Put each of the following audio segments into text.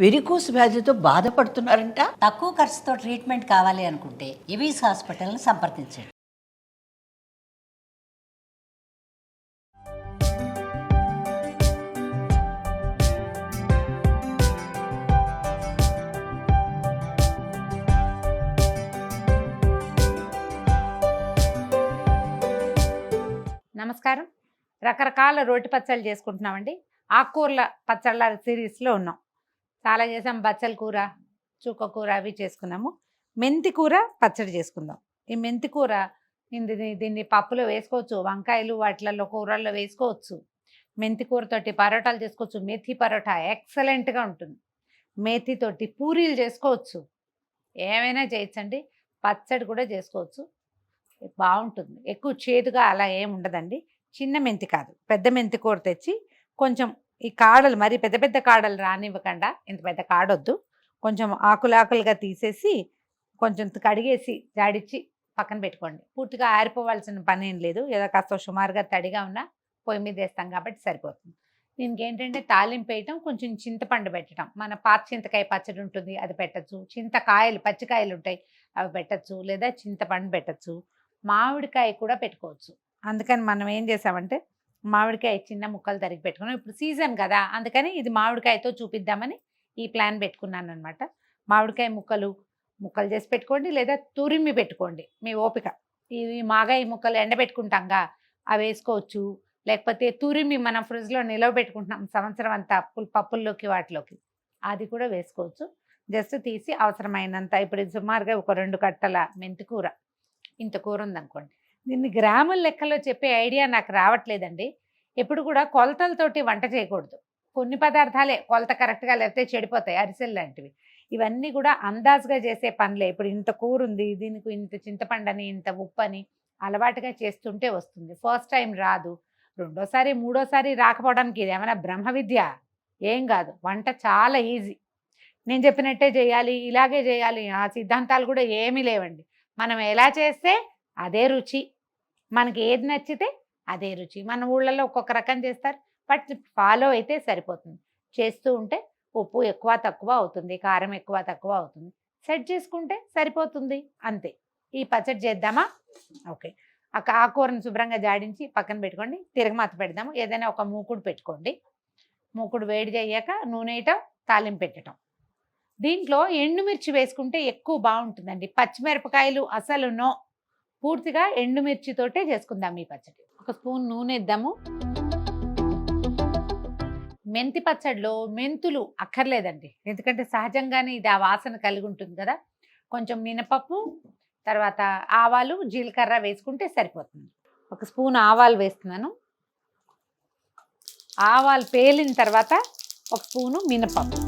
Varicose వ్యాధితో బాధపడుతున్నారంట. తక్కువ ఖర్చుతో ట్రీట్మెంట్ కావాలి అనుకుంటే ఎవిస్ హాస్పిటల్ని సంప్రదించండి. నమస్కారం. రకరకాల రోటి పచ్చళ్ళు చేసుకుంటున్నామండి. ఆకుకూరల పచ్చళ్ళ సిరీస్లో ఉన్నాం. చాలా చేసాం. బచ్చల కూర, చుక్క కూర అవి చేసుకున్నాము. మెంతి కూర పచ్చడి చేసుకుందాం. ఈ మెంతి కూర దీన్ని పప్పులో వేసుకోవచ్చు, వంకాయలు వాటిలలో కూరల్లో వేసుకోవచ్చు. మెంతి కూరతోటి పరోటాలు చేసుకోవచ్చు. మేథీ పరోటా ఎక్సలెంట్గా ఉంటుంది. మేథీతోటి పూరీలు చేసుకోవచ్చు. ఏమైనా చేయొచ్చండి. పచ్చడి కూడా చేసుకోవచ్చు, బాగుంటుంది. ఎక్కువ చేదుగా అలా ఏమి ఉండదండి. చిన్న మెంతి కాదు, పెద్ద మెంతి కూర తెచ్చి కొంచెం ఈ కాడలు మరి పెద్ద పెద్ద కాడలు రానివ్వకుండా, ఇంత పెద్ద కాడొద్దు, కొంచెం ఆకులుగా తీసేసి కొంచెం కడిగేసి జాడిచ్చి పక్కన పెట్టుకోండి. పూర్తిగా ఆరిపోవాల్సిన పని ఏం లేదు. ఏదో కాస్త సుమారుగా తడిగా ఉన్నా పొయ్యి మీద వేస్తాం కాబట్టి సరిపోతుంది. దీనికి ఏంటంటే తాలింపు వేయటం, కొంచెం చింతపండు పెట్టడం. మన పాత చింతకాయ పచ్చడి ఉంటుంది, అది పెట్టచ్చు. చింతకాయలు పచ్చికాయలు ఉంటాయి, అవి పెట్టచ్చు. లేదా చింతపండు పెట్టచ్చు. మామిడికాయ కూడా పెట్టుకోవచ్చు. అందుకని మనం ఏం చేసామంటే మామిడికాయ చిన్న ముక్కలు తరిగి పెట్టుకున్నాం. ఇప్పుడు సీజన్ కదా, అందుకని ఇది మామిడికాయతో చూపిద్దామని ఈ ప్లాన్ పెట్టుకున్నాను అనమాట. మామిడికాయ ముక్కలు చేసి పెట్టుకోండి, లేదా తురిమి పెట్టుకోండి, మీ ఓపిక. ఇవి మాగాయ ముక్కలు ఎండబెట్టుకుంటాంగా, అవి వేసుకోవచ్చు. లేకపోతే తురిమి మనం ఫ్రిడ్జ్లో నిలవ పెట్టుకుంటున్నాం సంవత్సరం అంతా పప్పుల్లోకి వాటిలోకి, అది కూడా వేసుకోవచ్చు. జస్ట్ తీసి అవసరమైనంత, ఇప్పుడు సుమారుగా ఒక 2 కట్టల మెంతి కూర, ఇంత కూర ఉందనుకోండి. దీన్ని గ్రాముల లెక్కలో చెప్పే ఐడియా నాకు రావట్లేదండి. ఎప్పుడు కూడా కొలతలతోటి వంట చేయకూడదు. కొన్ని పదార్థాలే కొలత కరెక్ట్గా లేకపోతే చెడిపోతాయి, అరిసెలు లాంటివి. ఇవన్నీ కూడా అందాజుగా చేసే పనులే. ఇప్పుడు ఇంత కూర ఉంది, దీనికి ఇంత చింతపండని, ఇంత ఉప్పు అని అలవాటుగా చేస్తుంటే వస్తుంది. ఫస్ట్ టైం రాదు, రెండోసారి మూడోసారి రాకపోవడానికి ఇది ఏమైనా బ్రహ్మ విద్య? ఏం కాదు. వంట చాలా ఈజీ. నేను చెప్పినట్టే చేయాలి, ఇలాగే చేయాలి, ఆ సిద్ధాంతాలు కూడా ఏమీ లేవండి. మనం ఎలా చేస్తే అదే రుచి, మనకి ఏది నచ్చితే అదే రుచి. మన ఊళ్ళలో ఒక్కొక్క రకం చేస్తారు, బట్ ఫాలో అయితే సరిపోతుంది. చేస్తూ ఉంటే ఉప్పు ఎక్కువ తక్కువ అవుతుంది, కారం ఎక్కువ తక్కువ అవుతుంది, సెట్ చేసుకుంటే సరిపోతుంది, అంతే. ఈ పచ్చడి చేద్దామా? ఓకే. ఆ కూరను శుభ్రంగా జాడించి పక్కన పెట్టుకోండి. తిరగమాత పెడదాము. ఏదైనా ఒక మూకుడు పెట్టుకోండి. మూకుడు వేడి చేయాక నూనె వేయటం, తాలింపు పెట్టడం. దీంట్లో ఎండుమిర్చి వేసుకుంటే ఎక్కువ బాగుంటుందండి. పచ్చిమిరపకాయలు అసలు నో. పూర్తిగా ఎండుమిర్చితోటే చేసుకుందాం ఈ పచ్చడి. ఒక స్పూన్ నూనె ఇద్దాము. మెంతి పచ్చడిలో మెంతులు అక్కర్లేదండి, ఎందుకంటే సహజంగానే ఇది ఆ వాసన కలిగి ఉంటుంది కదా. కొంచెం మినపప్పు, తర్వాత ఆవాలు, జీలకర్ర వేసుకుంటే సరిపోతుంది. ఒక స్పూన్ ఆవాలు వేస్తున్నాను. ఆవాలు పేలిన తర్వాత ఒక స్పూను మినపప్పు,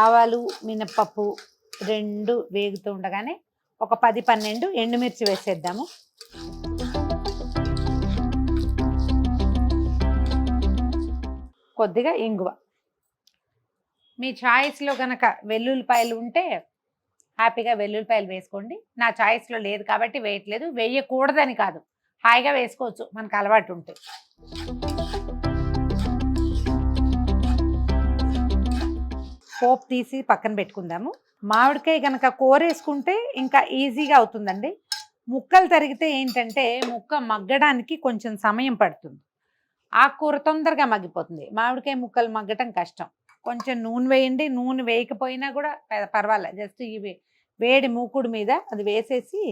ఆవాలు మినపప్పు రెండు వేగుతూ ఉండగానే ఒక 10-12 ఎండుమిర్చి వేసేద్దాము. కొద్దిగా ఇంగువ. మీ చాయిస్లో కనుక వెల్లుల్లిపాయలు ఉంటే హ్యాపీగా వెల్లుల్లిపాయలు వేసుకోండి. నా చాయిస్లో లేదు కాబట్టి వేయట్లేదు. వేయకూడదని కాదు, హాయిగా వేసుకోవచ్చు మనకు అలవాటు ఉంటే. పోపు తీసి పక్కన పెట్టుకుందాము. మామిడికాయ కనుక కూరేసుకుంటే ఇంకా ఈజీగా అవుతుందండి. ముక్కలు తరిగితే ఏంటంటే ముక్క మగ్గడానికి కొంచెం సమయం పడుతుంది. ఆకుకూర తొందరగా మగ్గిపోతుంది, మామిడికాయ ముక్కలు మగ్గటం కష్టం. కొంచెం నూనె వేయండి. నూనె వేయకపోయినా కూడా పర్వాలేదు, జస్ట్ ఇవి వేడి మూకుడు మీద అది వేసేసి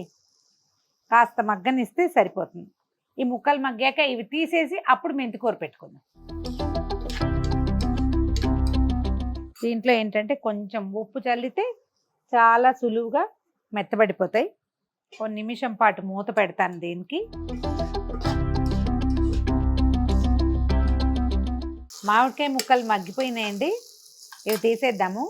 కాస్త మగ్గనిస్తే సరిపోతుంది. ఈ ముక్కలు మగ్గాక ఇవి తీసేసి అప్పుడు మెంతికూర పెట్టుకుందాం. దీంట్లో ఏంటంటే కొంచెం ఉప్పు చల్లితే చాలా సులువుగా మెత్తబడిపోతాయి. కొన్ని నిమిషం పాటు మూత పెడతాను దీనికి. మామిడికాయ ముక్కలు మగ్గిపోయినాయండి, ఇవి తీసేద్దాము.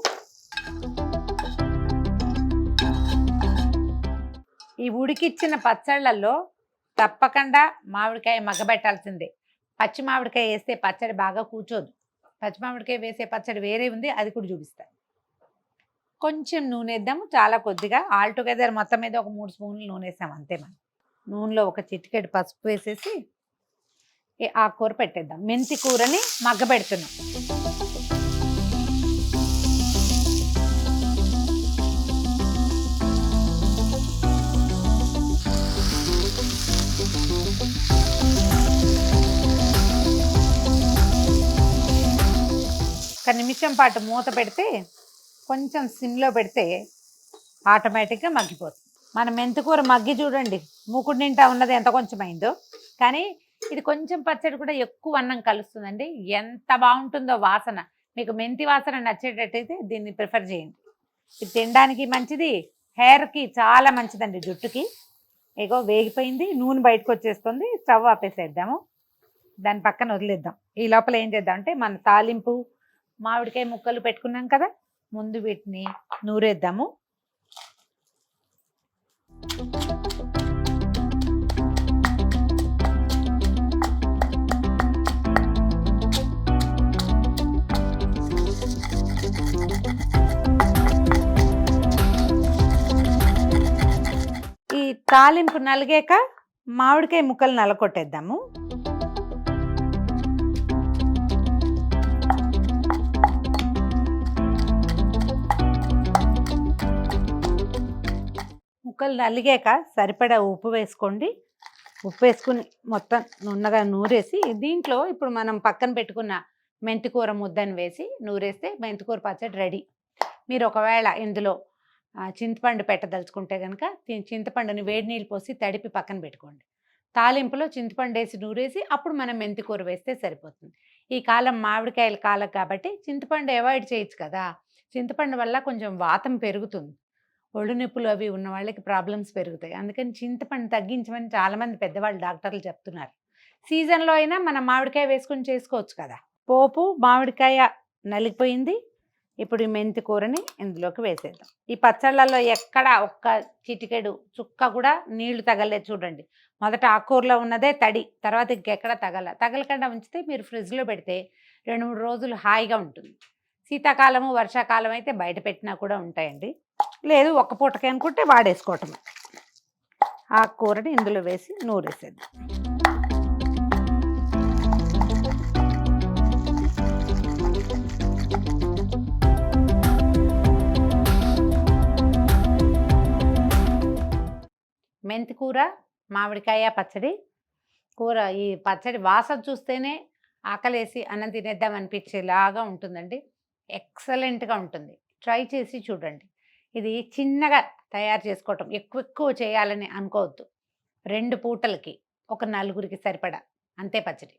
ఈ ఉడికిచ్చిన పచ్చళ్ళల్లో తప్పకుండా మామిడికాయ మగ్గబెట్టాల్సిందే. పచ్చి మామిడికాయ వేస్తే పచ్చడి బాగా కూర్చోదు. పచ్చిమామిడికాయ వేసే పచ్చడి వేరే ఉంది, అది కూడా చూపిస్తాను. కొంచెం నూనె వేద్దాము, చాలా కొద్దిగా. ఆల్టుగెదర్ మొత్తం మీద ఒక 3 స్పూన్లు నూనె వేసాము అంతే. మనం నూనెలో ఒక చిటికెడు పసుపు వేసేసి ఈ ఆకుకూర పెట్టేద్దాం. మెంతి కూరని మగ్గబెడుతున్నాం. ఒక నిమిషం పాటు మూత పెడితే, కొంచెం సిమ్లో పెడితే ఆటోమేటిక్గా మగ్గిపోతుంది. మన మెంతికూర మగ్గి చూడండి, మూకుడు నిండా ఉన్నది ఎంత కొంచెం అయిందో. కానీ ఇది కొంచెం పచ్చడి కూడా ఎక్కువ అన్నం కలుస్తుందండి. ఎంత బాగుంటుందో వాసన. మీకు మెంతి వాసన నచ్చేటట్టయితే దీన్ని ప్రిఫర్ చేయండి. ఇది తినడానికి మంచిది, హెయిర్కి చాలా మంచిదండి, జుట్టుకి. ఇగో వేగిపోయింది, నూనె బయటకు వచ్చేస్తుంది. స్టవ్ ఆపేసేద్దాము, దాని పక్కన వదిలేద్దాం. ఈ లోపల ఏం చేద్దాం అంటే, మన తాలింపు మామిడికాయ ముక్కలు పెట్టుకున్నాం కదా, ముందు వీటిని నూరేద్దాము. ఈ తాలింపు నలిగాక మామిడికాయ ముక్కలు నలకొట్టేద్దాము. ముక్కలు నలిగాక సరిపడా ఉప్పు వేసుకోండి. ఉప్పు వేసుకుని మొత్తం నున్నగా నూరేసి, దీంట్లో ఇప్పుడు మనం పక్కన పెట్టుకున్న మెంతికూర ముద్దని వేసి నూరేస్తే మెంతికూర పచ్చడి రెడీ. మీరు ఒకవేళ ఇందులో చింతపండు పెట్టదలుచుకుంటే కనుక చింతపండుని వేడి నీళ్ళు పోసి తడిపి పక్కన పెట్టుకోండి. తాలింపులో చింతపండు వేసి నూరేసి అప్పుడు మనం మెంతికూర వేస్తే సరిపోతుంది. ఈ కాలం మామిడికాయల కాలం కాబట్టి చింతపండు అవాయిడ్ చేయొచ్చు కదా. చింతపండు వల్ల కొంచెం వాతం పెరుగుతుంది, ఒళ్ళు నొప్పులు అవి ఉన్న వాళ్ళకి ప్రాబ్లమ్స్ పెరుగుతాయి. అందుకని చింతపండు తగ్గించమని చాలామంది పెద్దవాళ్ళు డాక్టర్లు చెప్తున్నారు. సీజన్లో అయినా మనం మామిడికాయ వేసుకొని చేసుకోవచ్చు కదా. పోపు మామిడికాయ నలిగిపోయింది. ఇప్పుడు ఈ మెంతి కూరని ఇందులోకి వేసేద్దాం. ఈ పచ్చళ్ళల్లో ఎక్కడ ఒక్క చిటికెడు చుక్క కూడా నీళ్లు తగలేదు చూడండి. మొదట ఆకుకూరలో ఉన్నదే తడి, తర్వాత ఇంకెక్కడ తగలకుండా ఉంచితే మీరు ఫ్రిడ్జ్లో పెడితే 2-3 రోజులు హాయిగా ఉంటుంది. శీతాకాలము వర్షాకాలం అయితే బయట పెట్టినా కూడా ఉంటాయండి. లేదు ఒక్క పూటకి అనుకుంటే వాడేసుకోవటం. ఆకుకూరని ఇందులో వేసి నూరేసేద్దాం. మెంతి కూర మామిడికాయ పచ్చడి కూర. ఈ పచ్చడి వాసన చూస్తేనే ఆకలేసి అన్నం తినేద్దాం అనిపించేలాగా ఉంటుందండి. ఎక్సలెంట్గా ఉంటుంది, ట్రై చేసి చూడండి. ఇది చిన్నగా తయారు చేసుకోవటం, ఎక్కువ చేయాలని అనుకోవద్దు. 2 పూటలకి ఒక 4గురికి సరిపడా అంతే పచ్చడి,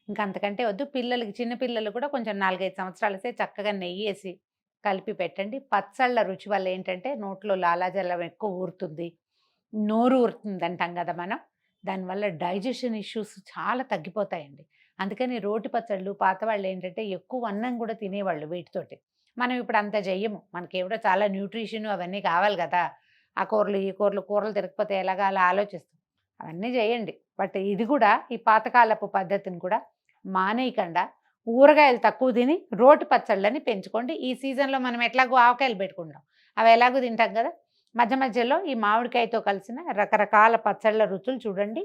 ఇంకా అంతకంటే వద్దు. పిల్లలకి, చిన్నపిల్లలు కూడా కొంచెం 4-5 సంవత్సరాలు వస్తే చక్కగా నెయ్యి వేసి కలిపి పెట్టండి. పచ్చళ్ళ రుచి వల్ల ఏంటంటే నోట్లో లాలాజలం ఎక్కువ ఊరుతుంది, నోరు ఊరుతుంది అంటాం కదా మనం. దానివల్ల డైజెషన్ ఇష్యూస్ చాలా తగ్గిపోతాయండి. అందుకని రోటి పచ్చళ్ళు పాతవాళ్ళు ఏంటంటే ఎక్కువ అన్నం కూడా తినేవాళ్ళు వీటితోటి. మనం ఇప్పుడు అంత చెయ్యము, మనకి ఏమిటో చాలా న్యూట్రిషన్ అవన్నీ కావాలి కదా. ఆ కూరలు ఈ కూరలు తిరగకపోతే ఎలాగా అలా ఆలోచిస్తాం. అవన్నీ చేయండి. బట్ ఇది కూడా ఈ పాతకాలపు పద్ధతిని కూడా మానేయకుండా ఊరగాయలు తక్కువ తిని రోటి పచ్చళ్ళని పెంచుకోండి. ఈ సీజన్లో మనం ఎట్లాగో ఆవకాయలు పెట్టుకుంటాం, అవి ఎలాగో తింటాం కదా. మధ్యలో ఈ మామిడికాయతో కలిసిన రకరకాల పచ్చళ్ళ రుచులు చూడండి,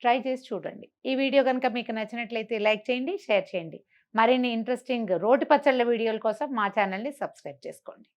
ట్రై చేసి చూడండి. ఈ వీడియో కనుక మీకు నచ్చినట్లయితే లైక్ చేయండి, షేర్ చేయండి. మరిన్ని ఇంట్రెస్టింగ్ రోటి పచ్చళ్ళ వీడియోల కోసం మా ఛానల్ని సబ్స్క్రైబ్ చేసుకోండి.